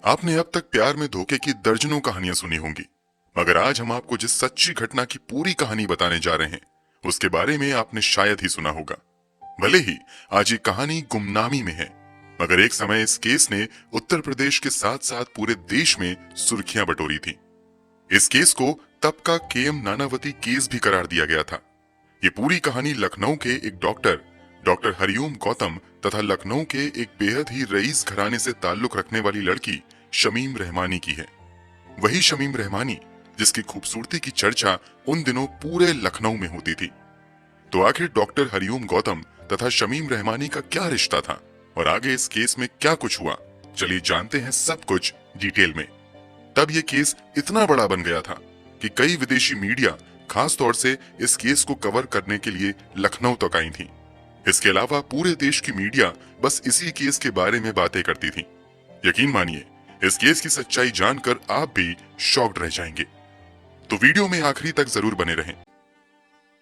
आपने अब तक प्यार में धोखे की दर्जनों कहानियां सुनी होंगी, मगर आज हम आपको जिस सच्ची घटना की पूरी कहानी बताने जा रहे हैं उसके बारे में आपने शायद ही सुना होगा। भले ही आज ये कहानी गुमनामी में है, मगर एक समय इस केस ने उत्तर प्रदेश के साथ साथ पूरे देश में सुर्खियां बटोरी थी। इस केस को तब का केएम नानावती केस भी करार दिया गया था। ये पूरी कहानी लखनऊ के एक डॉक्टर हरिओम गौतम तथा लखनऊ के एक बेहद ही रईस घराने से ताल्लुक रखने वाली लड़की शमीम रहमानी की है। वही शमीम रहमानी जिसकी खूबसूरती की चर्चा उन दिनों पूरे लखनऊ में होती थी। तो आखिर डॉक्टर हरिओम गौतम तथा शमीम रहमानी का क्या रिश्ता था और आगे इस केस में क्या कुछ हुआ, चलिए जानते हैं सब कुछ डिटेल में। तब ये केस इतना बड़ा बन गया था कि कई विदेशी मीडिया खास तौर से इस केस को कवर करने के लिए लखनऊ तक आई थी। इसके अलावा पूरे देश की मीडिया बस इसी केस के बारे में बातें करती थी। यकीन मानिए, इस केस की सच्चाई जानकर आप भी शॉक्ड रह जाएंगे, तो वीडियो में आखिरी तक जरूर बने रहें।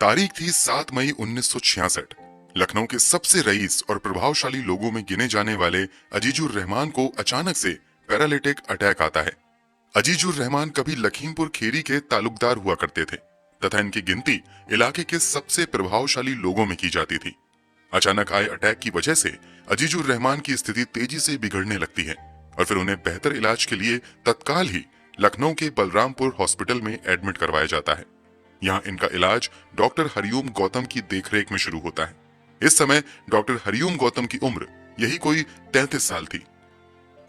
तारीख थी 7 मई 1966। लखनऊ के सबसे रईस और प्रभावशाली लोगों में गिने जाने वाले अजीजुर रहमान को अचानक से पैरालिटिक अटैक आता है। अजीजुर रहमान कभी लखीमपुर खेरी के तालुकदार हुआ करते थे तथा इनकी गिनती इलाके के सबसे प्रभावशाली लोगों में की जाती थी। अचानक आए अटैक की वजह से अजीजुर रहमान की स्थिति तेजी से बिगड़ने लगती है और फिर उन्हें बेहतर इलाज के लिए तत्काल ही लखनऊ के बलरामपुर हॉस्पिटल में एडमिट करवाया जाता है। यहाँ इनका इलाज डॉक्टर हरिओम गौतम की देखरेख में शुरू होता है। इस समय डॉक्टर हरिओम गौतम की उम्र यही कोई 33 साल थी।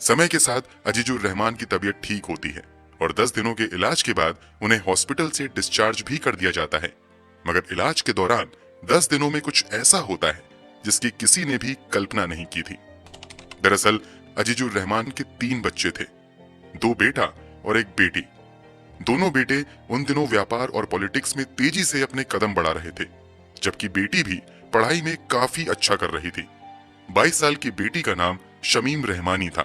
समय के साथ अजीजुर रहमान की तबीयत ठीक होती है और 10 दिनों के इलाज के बाद उन्हें हॉस्पिटल से डिस्चार्ज भी कर दिया जाता है। मगर इलाज के दौरान 10 दिनों में कुछ ऐसा होता है जिसकी किसी ने भी कल्पना नहीं की थी। दरअसल अजीजुर रहमान के 3 बच्चे थे, 2 बेटा और एक बेटी। दोनों बेटे उन दिनों व्यापार और पॉलिटिक्स में तेजी से अपने कदम बढ़ा रहे थे, जबकि बेटी भी पढ़ाई में काफी अच्छा कर रही थी। 22 साल की बेटी का नाम शमीम रहमानी था।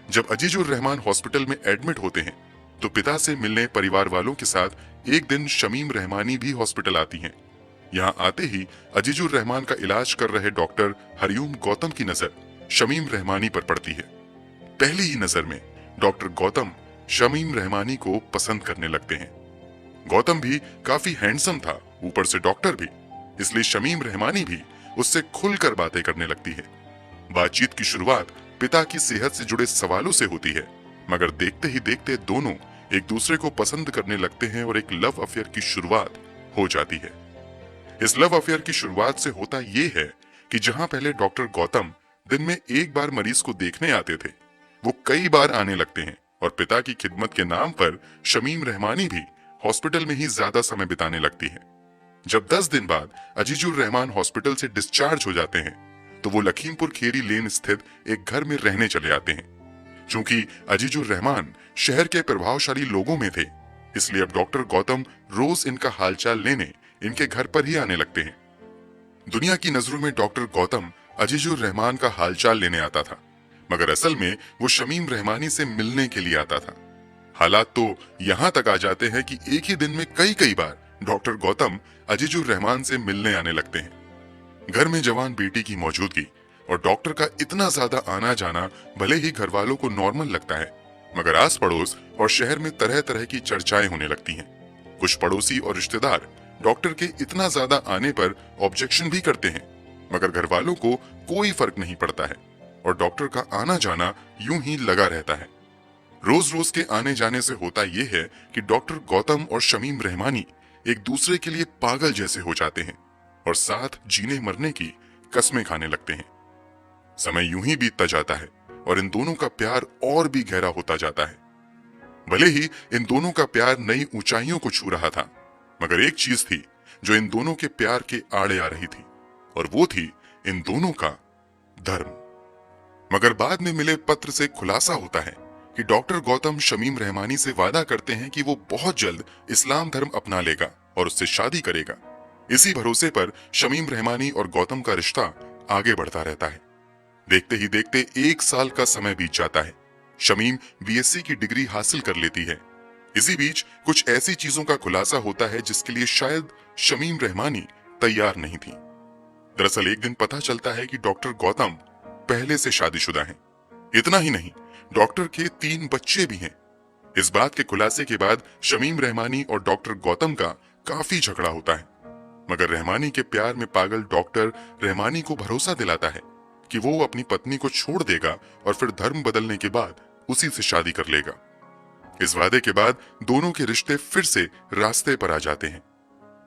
जब अजीजुर रहमान हॉस्पिटल में एडमिट होते हैं तो पिता से मिलने परिवार वालों के साथ एक दिन शमीम रहमानी भी हॉस्पिटल आती हैं। यहाँ आते ही अजीजुर रहमान का इलाज कर रहे डॉक्टर हरिओम गौतम की नजर शमीम रहमानी पर पड़ती है। पहली ही नजर में डॉक्टर गौतम शमीम रहमानी को पसंद करने लगते हैं। गौतम भी काफी हैंडसम था, ऊपर से डॉक्टर भी, इसलिए शमीम रहमानी भी उससे खुलकर बातें करने लगती है। बातचीत की शुरुआत पिता की सेहत से जुड़े सवालों से होती है, मगर देखते ही देखते दोनों एक दूसरे को पसंद करने लगते हैं और एक लव अफेयर की शुरुआत हो जाती है। इस लव अफेयर की शुरुआत से होता ये है कि जहां पहले डॉक्टर गौतम दिन में एक बार मरीज को देखने आते थे, वो कई बार आने लगते हैं और पिता की खिदमत के नाम पर शमीम रहमानी भी हॉस्पिटल में ही ज्यादा समय बिताने लगती है। जब 10 दिन बाद अजीजुर रहमान हॉस्पिटल से डिस्चार्ज हो जाते हैं तो वो लखीमपुर खेरी लेन स्थित एक घर में रहने चले आते हैं। चूंकि अजीजुर रहमान शहर के प्रभावशाली लोगों में थे, इसलिए अब डॉक्टर गौतम रोज इनका हालचाल लेने इनके घर पर ही आने लगते हैं। दुनिया की नजरों में डॉक्टर गौतम अजीजुर रहमान का हालचाल लेने आता था, मगर असल में वो शमीम रहमानी से मिलने के लिए आता था। हालात तो यहाँ तक आ जाते हैं कि एक ही दिन में कई बार डॉक्टर गौतम अजीजुर रहमान से मिलने आने लगते हैं। घर में जवान बेटी की मौजूदगी और डॉक्टर का इतना ज्यादा आना जाना भले ही घर वालों को नॉर्मल लगता है, मगर आस पड़ोस और शहर में तरह तरह की चर्चाएं होने लगती हैं। कुछ पड़ोसी और रिश्तेदार डॉक्टर के इतना ज्यादा आने पर ऑब्जेक्शन भी करते हैं, मगर घर वालों को कोई फर्क नहीं पड़ता है और डॉक्टर का आना जाना यूं ही लगा रहता है। रोज रोज के आने जाने से होता यह है कि डॉक्टर गौतम और शमीम रहमानी एक दूसरे के लिए पागल जैसे हो जाते हैं और साथ जीने मरने की कस्में खाने लगते हैं। समय यूं ही बीतता जाता है और इन दोनों का प्यार और भी गहरा होता जाता है। भले ही इन दोनों का प्यार नई ऊंचाइयों को छू रहा था, मगर एक चीज थी जो इन दोनों के प्यार के आड़े आ रही थी, और वो थी इन दोनों का धर्म। मगर बाद में मिले पत्र से खुलासा होता है कि डॉक्टर गौतम शमीम रहमानी से वादा करते हैं कि वो बहुत जल्द इस्लाम धर्म अपना लेगा और उससे शादी करेगा। इसी भरोसे पर शमीम रहमानी और गौतम का रिश्ता आगे बढ़ता रहता है। देखते ही देखते 1 साल का समय बीत जाता है। शमीम बीएससी की डिग्री हासिल कर लेती है। इसी बीच कुछ ऐसी चीजों का खुलासा होता है जिसके लिए शायद शमीम रहमानी तैयार नहीं थी। दरअसल एक दिन पता चलता है कि डॉक्टर गौतम पहले से शादीशुदा हैं। इतना ही नहीं, डॉक्टर के 3 बच्चे भी हैं। इस बात के खुलासे के बाद शमीम रहमानी और डॉक्टर गौतम का काफी झगड़ा होता है, मगर रहमानी के प्यार में पागल डॉक्टर रहमानी को भरोसा दिलाता है कि वो अपनी पत्नी को छोड़ देगा और फिर धर्म बदलने के बाद उसी से शादी कर लेगा। इस वादे के बाद दोनों के रिश्ते फिर से रास्ते पर आ जाते हैं,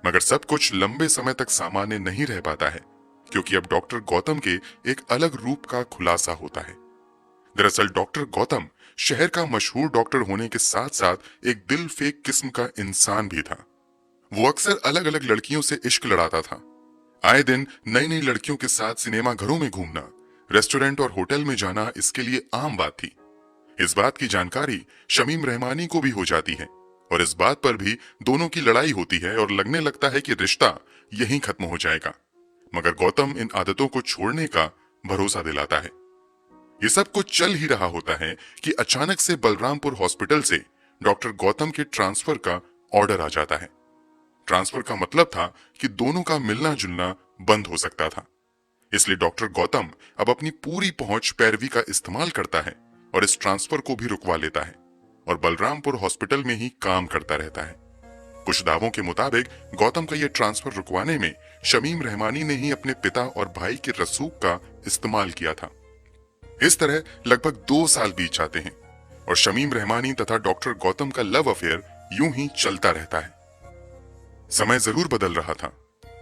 मगर सब कुछ लंबे समय तक सामान्य नहीं रह पाता है, क्योंकि अब डॉक्टर गौतम के एक अलग रूप का खुलासा होता है। दरअसल डॉक्टर गौतम शहर का मशहूर डॉक्टर होने के साथ साथ एक दिल फेक किस्म का इंसान भी था। वो अक्सर अलग अलग लड़कियों से इश्क लड़ाता था। आए दिन नई नई लड़कियों के साथ सिनेमा घरों में घूमना, रेस्टोरेंट और होटल में जाना इसके लिए आम बात थी। इस बात की जानकारी शमीम रहमानी को भी हो जाती है और इस बात पर भी दोनों की लड़ाई होती है और लगने लगता है कि रिश्ता यहीं खत्म हो जाएगा, मगर गौतम इन आदतों को छोड़ने का भरोसा दिलाता है। ये सब कुछ चल ही रहा होता है कि अचानक से बलरामपुर हॉस्पिटल से डॉक्टर गौतम के ट्रांसफर का ऑर्डर आ जाता है। ट्रांसफर का मतलब था कि दोनों का मिलना जुलना बंद हो सकता था। इसलिए डॉक्टर गौतम अब अपनी पूरी पहुंच पैरवी का इस्तेमाल करता है और इस ट्रांसफर को भी रुकवा लेता है और बलरामपुर हॉस्पिटल में ही काम करता रहता है। कुछ दावों के मुताबिक गौतम का यह ट्रांसफर रुकवाने में शमीम रहमानी ने ही अपने पिता और भाई के रसूख का इस्तेमाल किया था। इस तरह लगभग 2 साल बीत जाते हैं और शमीम रहमानी तथा डॉक्टर गौतम का लव अफेयर यूं ही चलता रहता है। समय जरूर बदल रहा था,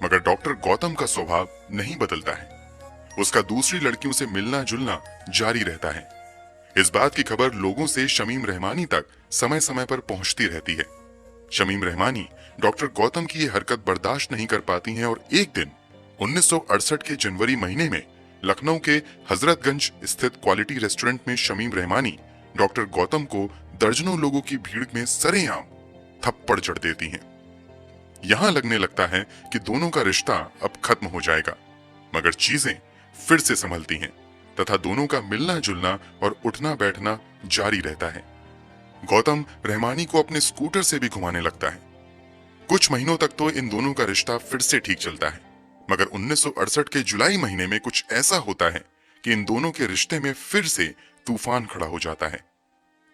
मगर डॉक्टर गौतम का स्वभाव नहीं बदलता है। उसका दूसरी लड़कियों से मिलना जुलना जारी रहता है। इस बात की खबर लोगों से शमीम रहमानी तक समय समय पर पहुंचती रहती है। शमीम रहमानी डॉक्टर गौतम की ये हरकत बर्दाश्त नहीं कर पाती हैं और एक दिन 1968 के जनवरी महीने में लखनऊ के हजरतगंज स्थित क्वालिटी रेस्टोरेंट में शमीम रहमानी डॉक्टर गौतम को दर्जनों लोगों की भीड़ में सरेआम थप्पड़ जड़ देती हैं। यहां लगने लगता है कि दोनों का रिश्ता अब खत्म हो जाएगा, मगर चीजें फिर से संभलती हैं तथा दोनों का मिलना जुलना और उठना बैठना जारी रहता है। गौतम रहमानी को अपने स्कूटर से भी घुमाने लगता है। कुछ महीनों तक तो इन दोनों का रिश्ता फिर से ठीक चलता है, मगर 1968 के जुलाई महीने में कुछ ऐसा होता है कि इन दोनों के रिश्ते में फिर से तूफान खड़ा हो जाता है।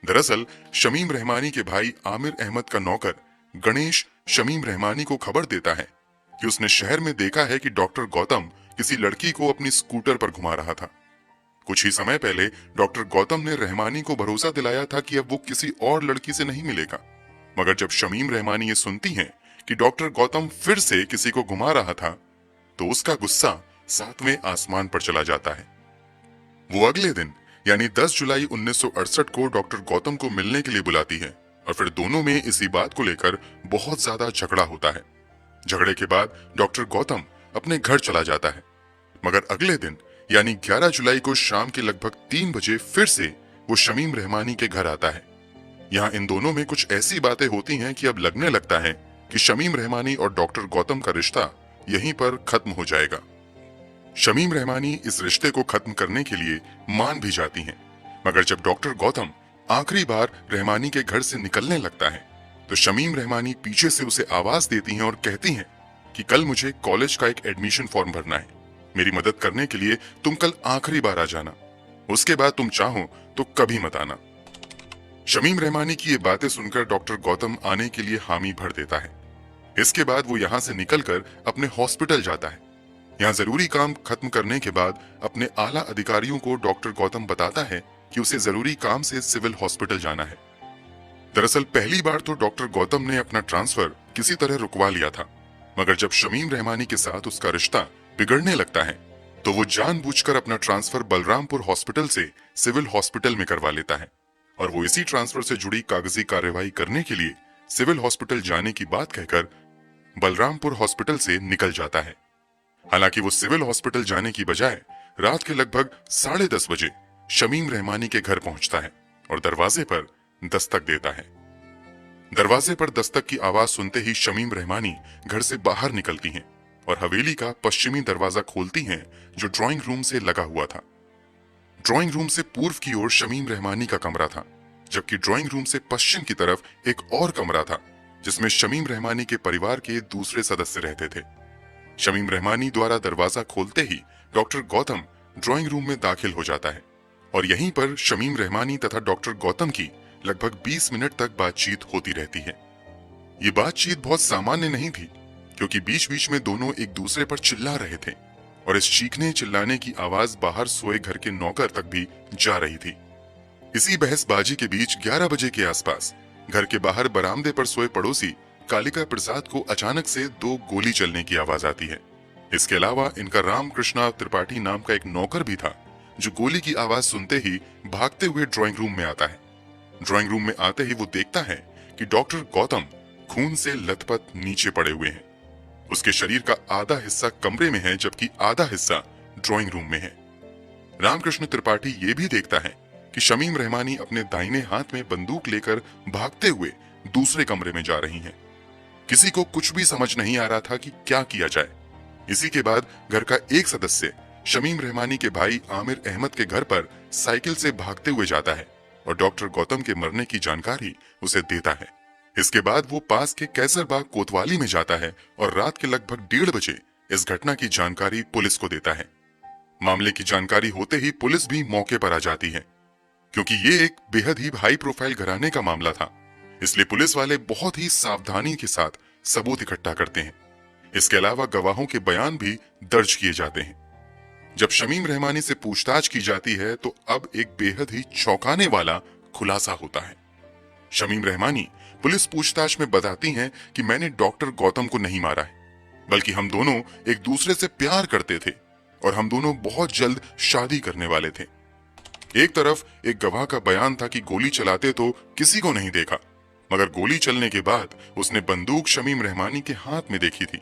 दरअसल शमीम रहमानी के भाई आमिर अहमद का नौकर गणेश शमीम रहमानी को खबर देता है कि उसने शहर में देखा है कि डॉक्टर गौतम किसी लड़की को अपनी स्कूटर पर घुमा रहा था। कुछ ही समय पहले डॉक्टर गौतम ने रहमानी को भरोसा दिलाया था कि अब वो किसी और लड़की से नहीं मिलेगा, मगर जब शमीम रहमानी ये सुनती हैं कि डॉक्टर गौतम फिर से किसी को घुमा रहा था, तो उसका गुस्सा 7वें आसमान पर चला जाता है। वो अगले दिन यानी 10 जुलाई 1968 को डॉक्टर गौतम को मिलने के लिए बुलाती है और फिर दोनों में इसी बात को लेकर बहुत ज्यादा झगड़ा होता है। झगड़े के बाद डॉक्टर गौतम अपने घर चला जाता है, मगर अगले दिन यानी 11 जुलाई को शाम के लगभग 3 बजे फिर से वो शमीम रहमानी के घर आता है। यहाँ इन दोनों में कुछ ऐसी बातें होती हैं कि अब लगने लगता है कि शमीम रहमानी और डॉक्टर गौतम का रिश्ता यहीं पर खत्म हो जाएगा। शमीम रहमानी इस रिश्ते को खत्म करने के लिए मान भी जाती हैं, मगर जब डॉक्टर गौतम आखिरी बार रहमानी के घर से निकलने लगता है तो शमीम रहमानी पीछे से उसे आवाज देती हैं और कहती हैं कि कल मुझे कॉलेज का एक एडमिशन फॉर्म भरना है, मेरी मदद करने के लिए तुम कल आखिरी बार आ जाना, उसके बाद तुम चाहो तो कभी मत आना। शमीम रहमानी की ये बातें सुनकर डॉक्टर गौतम आने के लिए हामी भर देता है। इसके बाद वो यहाँ से निकलकर अपने हॉस्पिटल जाता है। यहाँ जरूरी काम खत्म करने के बाद अपने आला अधिकारियों को डॉक्टर गौतम बताता है कि उसे जरूरी काम से सिविल हॉस्पिटल जाना है। दरअसल पहली बार तो डॉक्टर गौतम ने अपना ट्रांसफर किसी तरह रुकवा लिया था, मगर जब शमीम रहमानी के साथ उसका रिश्ता बिगड़ने लगता है तो वो जानबूझकर अपना ट्रांसफर बलरामपुर हॉस्पिटल से सिविल हॉस्पिटल में करवा लेता है और वो इसी ट्रांसफर से जुड़ी कागजी कार्यवाही करने के लिए सिविल हॉस्पिटल जाने की बात कहकर बलरामपुर हॉस्पिटल से निकल जाता है। हालांकि वो सिविल हॉस्पिटल जाने की बजाय रात के लगभग 10:30 बजे शमीम रहमानी के घर पहुंचता है और दरवाजे पर दस्तक देता है। दरवाजे पर दस्तक की आवाज सुनते ही शमीम रहमानी घर से बाहर निकलती हैं और हवेली का पश्चिमी दरवाजा खोलती हैं जो ड्राइंग रूम से लगा हुआ था। ड्राइंग रूम से पूर्व की ओर शमीम रहमानी का कमरा था, जबकि ड्राइंग रूम से पश्चिम की तरफ एक और कमरा था जिसमें शमीम रहमानी के परिवार के दूसरे सदस्य रहते थे। शमीम रहमानी द्वारा दरवाजा खोलते ही डॉक्टर गौतम ड्राइंग रूम में दाखिल हो जाता है और यहीं पर शमीम रहमानी तथा डॉक्टर गौतम की लगभग 20 मिनट तक बातचीत होती रहती है। ये बातचीत बहुत सामान्य नहीं थी, क्योंकि बीच बीच में दोनों एक दूसरे पर चिल्ला रहे थे और इस चीखने चिल्लाने की आवाज बाहर सोए घर के नौकर तक भी जा रही थी। इसी बहसबाजी के बीच 11 बजे के आसपास घर के बाहर बरामदे पर सोए पड़ोसी कालिका प्रसाद को अचानक से 2 गोली चलने की आवाज आती है। इसके अलावा इनका रामकृष्णा त्रिपाठी नाम का एक नौकर भी था, जो गोली की आवाज सुनते ही भागते हुए ड्राइंग रूम में आता है। ड्राइंग रूम में आते ही वो देखता है कि डॉक्टर गौतम खून से लथपथ नीचे पड़े हुए हैं। उसके शरीर का आधा हिस्सा कमरे में है, जबकि आधा हिस्सा ड्राइंग रूम में है। रामकृष्ण त्रिपाठी ये भी देखता है कि शमीम रहमानी अपने दाहिने हाथ में बंदूक लेकर भागते हुए दूसरे कमरे में जा रही हैं। किसी को कुछ भी समझ नहीं आ रहा था कि क्या किया जाए। इसी के बाद घर का एक सदस्य शमीम रहमानी के भाई आमिर अहमद के घर पर साइकिल से भागते हुए जाता है और डॉक्टर गौतम के मरने की जानकारी उसे देता है। इसके बाद वो पास के कैसरबाग कोतवाली में जाता है और रात के लगभग 1:30 बजे इस घटना की जानकारी पुलिस को देता है। मामले की जानकारी होते ही पुलिस भी मौके पर आ जाती है, क्योंकि ये एक बेहद ही हाई प्रोफाइल घराने का मामला था। इसलिए पुलिस वाले बहुत ही सावधानी के साथ सबूत इकट्ठा करते हैं। इसके अलावा गवाहों के बयान भी दर्ज किए जाते हैं। जब शमीम रहमानी से पूछताछ की जाती है तो अब एक बेहद ही चौंकाने वाला खुलासा होता है। शमीम रहमानी पुलिस पूछताछ में बताती हैं कि मैंने डॉक्टर गौतम को नहीं मारा है, बल्कि हम दोनों एक दूसरे से प्यार करते थे और हम दोनों बहुत जल्द शादी करने वाले थे। एक तरफ एक गवाह का बयान था कि गोली चलाते तो किसी को नहीं देखा, मगर गोली चलने के बाद उसने बंदूक शमीम रहमानी के हाथ में देखी थी।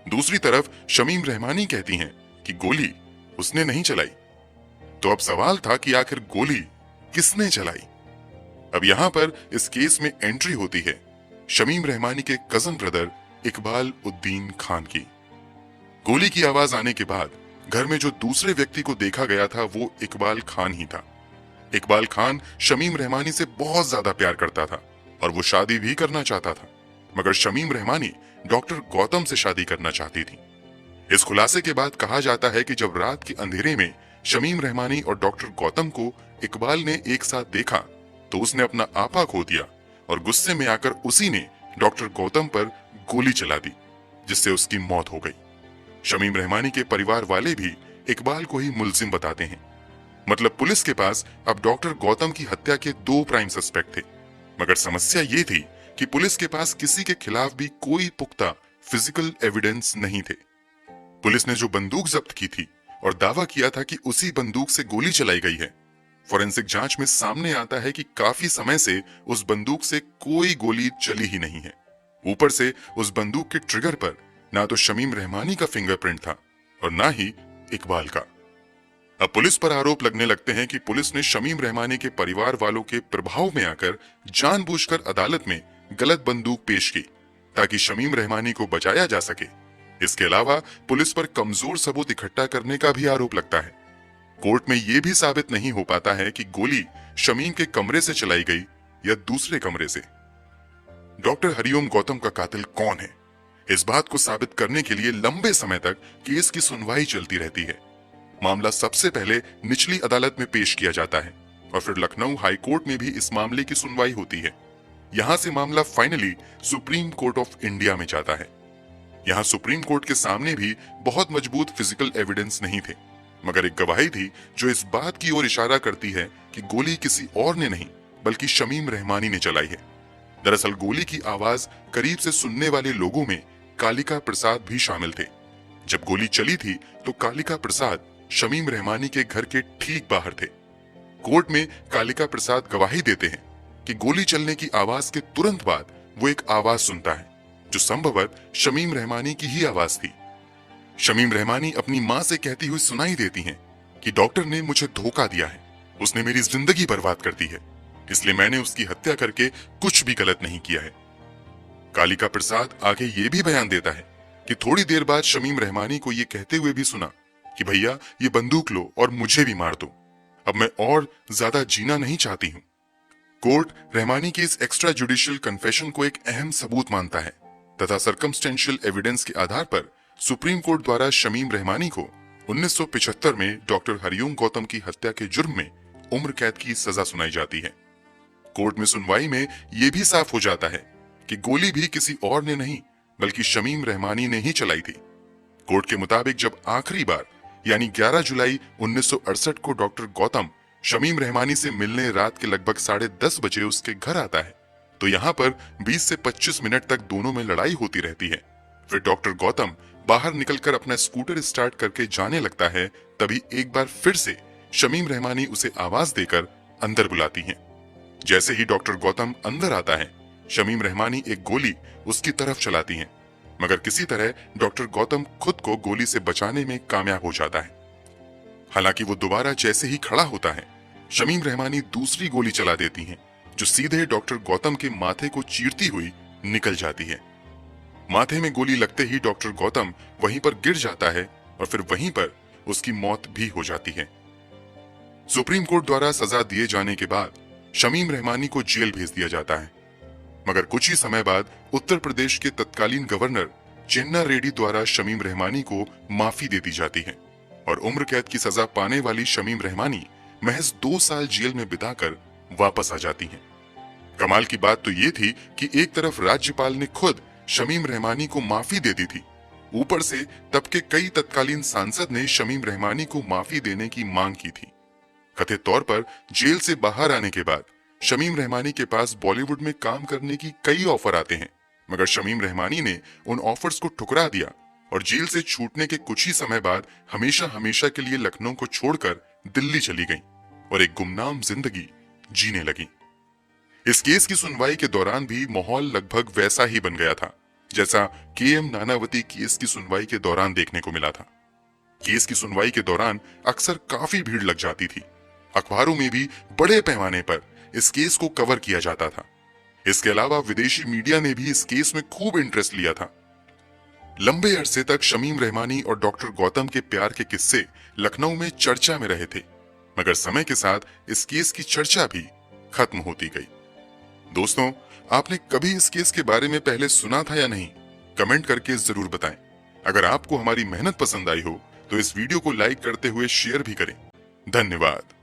दूसरी तरफ शमीम रहमानी कहती हैं कि गोली उसने नहीं चलाई। तो अब सवाल था कि आखिर गोली किसने चलाई। अब यहाँ पर इस केस में एंट्री होती है शमीम रहमानी के कजन ब्रदर इकबाल उद्दीन खान की। गोली की आवाज आने के बाद घर में जो दूसरे व्यक्ति को देखा गया था वो इकबाल खान ही था। इकबाल खान शमीम रहमानी से बहुत ज्यादा प्यार करता था और वो शादी भी करना चाहता था, मगर शमीम रहमानी डॉक्टर गौतम से शादी करना चाहती थी। इस खुलासे के बाद कहा जाता है कि जब रात के अंधेरे में शमीम रहमानी और डॉक्टर गौतम को इकबाल ने एक साथ देखा तो उसने अपना आपा खो दिया और गुस्से में आकर उसी ने डॉक्टर गौतम पर गोली चला दी, जिससे उसकी मौत हो गई। शमीम रहमानी के परिवार वाले भी इकबाल को ही मुलजिम बताते हैं। मतलब पुलिस के पास अब डॉक्टर गौतम की हत्या के 2 प्राइम सस्पेक्ट थे, मगर समस्या ये थी कि पुलिस के पास किसी के खिलाफ भी कोई पुख्ता फिजिकल एविडेंस नहीं थे। पुलिस ने जो बंदूक जब्त की थी और दावा किया था कि उसी बंदूक से गोली चलाई गई है, फोरेंसिक जांच में सामने आता है कि काफी समय से उस बंदूक से कोई गोली चली ही नहीं है। ऊपर से उस बंदूक के ट्रिगर पर ना तो शमीम रहमानी का फिंगरप्रिंट था और ना ही इकबाल का। अब पुलिस पर आरोप लगने लगते हैं कि पुलिस ने शमीम रहमानी के परिवार वालों के प्रभाव में आकर जानबूझकर अदालत में गलत बंदूक पेश की ताकि शमीम रहमानी को बचाया जा सके। इसके अलावा पुलिस पर कमजोर सबूत इकट्ठा करने का भी आरोप लगता है। कोर्ट में यह भी साबित नहीं हो पाता है कि गोली शमीम के कमरे से चलाई गई या दूसरे कमरे से। डॉक्टर हरिओम गौतम का कातिल कौन है, इस बात को साबित करने के लिए लंबे समय तक केस की सुनवाई चलती रहती है। मामला सबसे पहले निचली अदालत में पेश किया जाता है और फिर लखनऊ हाई कोर्ट में भी इस मामले की सुनवाई होती है। यहां से मामला finally supreme court of India में जाता है। यहाँ सुप्रीम कोर्ट के सामने भी बहुत मजबूत फिजिकल एविडेंस नहीं थे, मगर एक गवाही थी जो इस बात की ओर इशारा करती है कि गोली किसी और ने नहीं बल्कि शमीम रहमानी ने चलाई है। दरअसल गोली की आवाज करीब से सुनने वाले लोगों में कालिका प्रसाद भी शामिल थे। जब गोली चली थी तो कालिका प्रसाद शमीम रहमानी के घर के ठीक बाहर थे। कोर्ट में कालिका प्रसाद गवाही देते हैं कि गोली चलने की आवाज के तुरंत बाद वो एक आवाज सुनता है जो संभवतः शमीम रहमानी की ही आवाज थी। शमीम रहमानी अपनी मां से कहती हुई सुनाई देती हैं कि डॉक्टर ने मुझे धोखा दिया है, उसने मेरी जिंदगी बर्बाद कर दी है, इसलिए मैंने उसकी हत्या करके कुछ भी गलत नहीं किया है। कालिका प्रसाद आगे ये भी बयान देता है कि थोड़ी देर बाद शमीम रहमानी को ये कहते हुए भी सुना कि भैया ये बंदूक लो और मुझे भी मार दो, अब मैं और ज्यादा जीना नहीं चाहती हूँ। कोर्ट रहमानी के इस एक्स्ट्रा जुडिशियल कन्फेशन को एक अहम सबूत मानता है तथा सर्कमस्टेंशियल एविडेंस के आधार पर सुप्रीम कोर्ट द्वारा शमीम रहमानी को 1975 में डॉक्टर हरिओम गौतम की हत्या के जुर्म में उम्र कैद की सजा सुनाई जाती है। कोर्ट में सुनवाई में यह भी साफ हो जाता है कि गोली भी किसी और ने नहीं बल्कि शमीम रहमानी ने ही चलाई थी। कोर्ट के मुताबिक जब आखिरी बार यानी 11 जुलाई 1968 को डॉक्टर गौतम शमीम रहमानी से मिलने रात के लगभग 10:30 बजे उसके घर आता है तो यहाँ पर 20 से 25 मिनट तक दोनों में लड़ाई होती रहती है। फिर डॉक्टर गौतम बाहर निकलकर अपना स्कूटर स्टार्ट करके जाने लगता है। तभी एक बार फिर से शमीम रहमानी उसे आवाज देकर अंदर बुलाती हैं। जैसे ही डॉक्टर गौतम अंदर आता है, शमीम रहमानी एक गोली उसकी तरफ चलाती हैं, मगर किसी तरह डॉक्टर गौतम खुद को गोली से बचाने में कामयाब हो जाता है। हालांकि वो दोबारा जैसे ही खड़ा होता है, शमीम रहमानी दूसरी गोली चला देती हैं, जो सीधे डॉक्टर गौतम के माथे को चीरती हुई निकल जाती है। माथे में गोली लगते ही डॉक्टर गौतम वहीं पर गिर जाता है और फिर वहीं पर उसकी मौत भी हो जाती है। सुप्रीम कोर्ट द्वारा सजा दिए जाने के बाद शमीम रहमानी को जेल भेज दिया जाता है, मगर कुछ ही समय बाद उत्तर प्रदेश के तत्कालीन गवर्नर चिन्ना रेड्डी द्वारा शमीम रहमानी को माफी दे दी जाती है और उम्र कैद की सजा पाने वाली शमीम रहमानी महज 2 साल जेल में बिताकर वापस आ जाती हैं। कमाल की बात तो ये थी कि एक तरफ राज्यपाल ने खुद शमीम रहमानी को माफी दे दी थी, ऊपर से तब के कई तत्कालीन सांसद ने शमीम रहमानी को माफी देने की मांग की थी। कथित तौर पर जेल से बाहर आने के बाद शमीम रहमानी के पास बॉलीवुड में काम करने की कई ऑफर आते हैं, मगर शमीम रहमानी ने उन ऑफर्स को ठुकरा दिया और जेल से छूटने के कुछ ही समय बाद हमेशा हमेशा के लिए लखनऊ को छोड़कर दिल्ली चली गई और एक गुमनाम जिंदगी जीने लगी। इस केस की सुनवाई के दौरान भी माहौल लगभग वैसा ही बन गया था जैसा के.एम. नानावती केस की सुनवाई के दौरान देखने को मिला था। केस की सुनवाई के दौरान अक्सर काफी भीड़ लग जाती थी। अखबारों में भी बड़े पैमाने पर इस केस को कवर किया जाता था। इसके अलावा विदेशी मीडिया ने भी इस केस में खूब इंटरेस्ट लिया था। लंबे अरसे तक शमीम रहमानी और डॉक्टर गौतम के प्यार के किस्से लखनऊ में चर्चा में रहे थे, मगर समय के साथ इस केस की चर्चा भी खत्म होती गई। दोस्तों, आपने कभी इस केस के बारे में पहले सुना था या नहीं? कमेंट करके जरूर बताएं। अगर आपको हमारी मेहनत पसंद आई हो तो इस वीडियो को लाइक करते हुए शेयर भी करें। धन्यवाद।